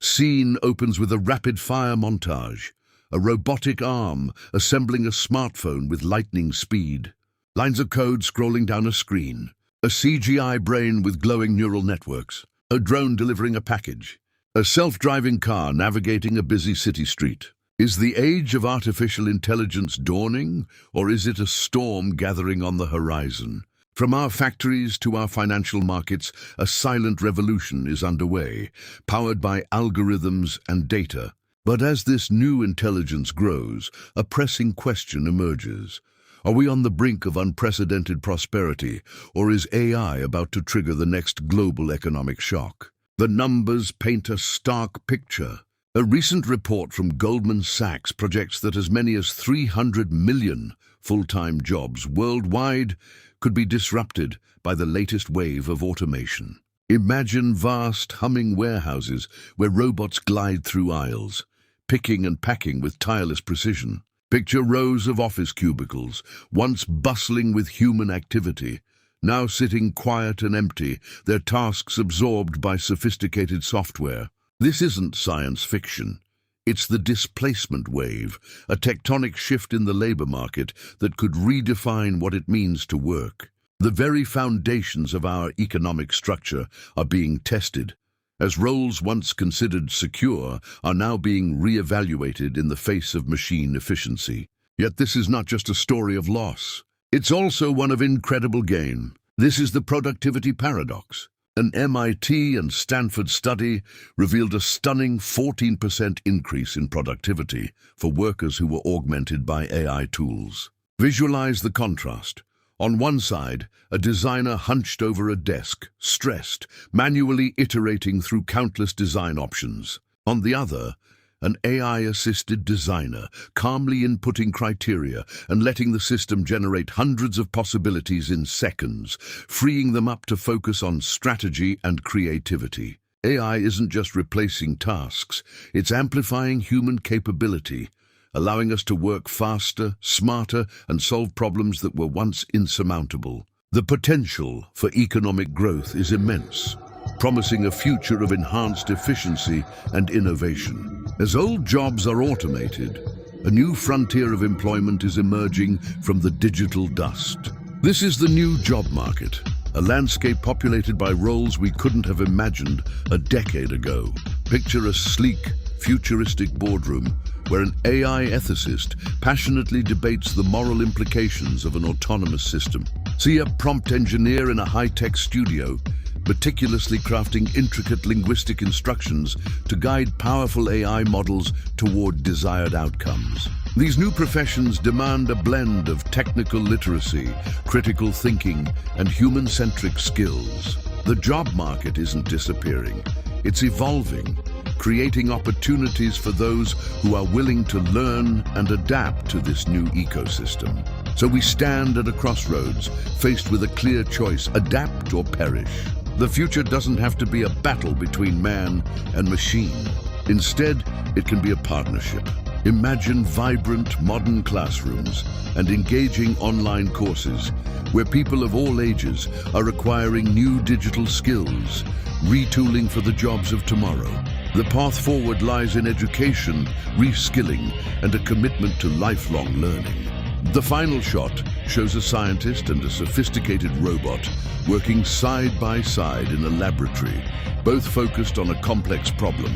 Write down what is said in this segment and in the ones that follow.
Scene opens with a rapid-fire montage. A robotic arm assembling a smartphone with lightning speed. Lines of code scrolling down a screen. A CGI brain with glowing neural networks. A drone delivering a package. A self-driving car navigating a busy city street. Is the age of artificial intelligence dawning, or is it a storm gathering on the horizon? From our factories to our financial markets, a silent revolution is underway, powered by algorithms and data. But as this new intelligence grows, a pressing question emerges. Are we on the brink of unprecedented prosperity, or is AI about to trigger the next global economic shock? The numbers paint a stark picture. A recent report from Goldman Sachs projects that as many as 300 million full-time jobs worldwide could be disrupted by the latest wave of automation. Imagine vast, humming warehouses where robots glide through aisles, picking and packing with tireless precision. Picture rows of office cubicles, once bustling with human activity, now sitting quiet and empty, their tasks absorbed by sophisticated software. This isn't science fiction. It's the displacement wave, a tectonic shift in the labor market that could redefine what it means to work. The very foundations of our economic structure are being tested, as roles once considered secure are now being re-evaluated in the face of machine efficiency. Yet this is not just a story of loss. It's also one of incredible gain. This is the productivity paradox. An MIT and Stanford study revealed a stunning 14% increase in productivity for workers who were augmented by AI tools. Visualize the contrast. On one side, a designer hunched over a desk, stressed, manually iterating through countless design options. On the other, an AI-assisted designer, calmly inputting criteria and letting the system generate hundreds of possibilities in seconds, freeing them up to focus on strategy and creativity. AI isn't just replacing tasks, it's amplifying human capability, allowing us to work faster, smarter, and solve problems that were once insurmountable. The potential for economic growth is immense, promising a future of enhanced efficiency and innovation. As old jobs are automated, a new frontier of employment is emerging from the digital dust. This is the new job market, a landscape populated by roles we couldn't have imagined a decade ago. Picture a sleek, futuristic boardroom where an AI ethicist passionately debates the moral implications of an autonomous system. See a prompt engineer in a high-tech studio meticulously crafting intricate linguistic instructions to guide powerful AI models toward desired outcomes. These new professions demand a blend of technical literacy, critical thinking, and human-centric skills. The job market isn't disappearing, it's evolving, creating opportunities for those who are willing to learn and adapt to this new ecosystem. So we stand at a crossroads, faced with a clear choice: adapt or perish. The future doesn't have to be a battle between man and machine. Instead, it can be a partnership. Imagine vibrant, modern classrooms and engaging online courses where people of all ages are acquiring new digital skills, retooling for the jobs of tomorrow. The path forward lies in education, reskilling, and a commitment to lifelong learning. The final shot shows a scientist and a sophisticated robot working side by side in a laboratory, both focused on a complex problem.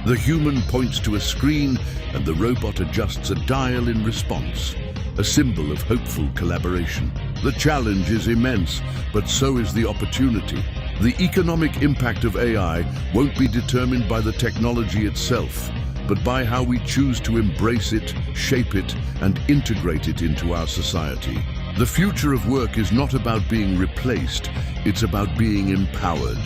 The human points to a screen and the robot adjusts a dial in response, a symbol of hopeful collaboration. The challenge is immense, but so is the opportunity. The economic impact of AI won't be determined by the technology itself, but by how we choose to embrace it, shape it, and integrate it into our society. The future of work is not about being replaced, it's about being empowered.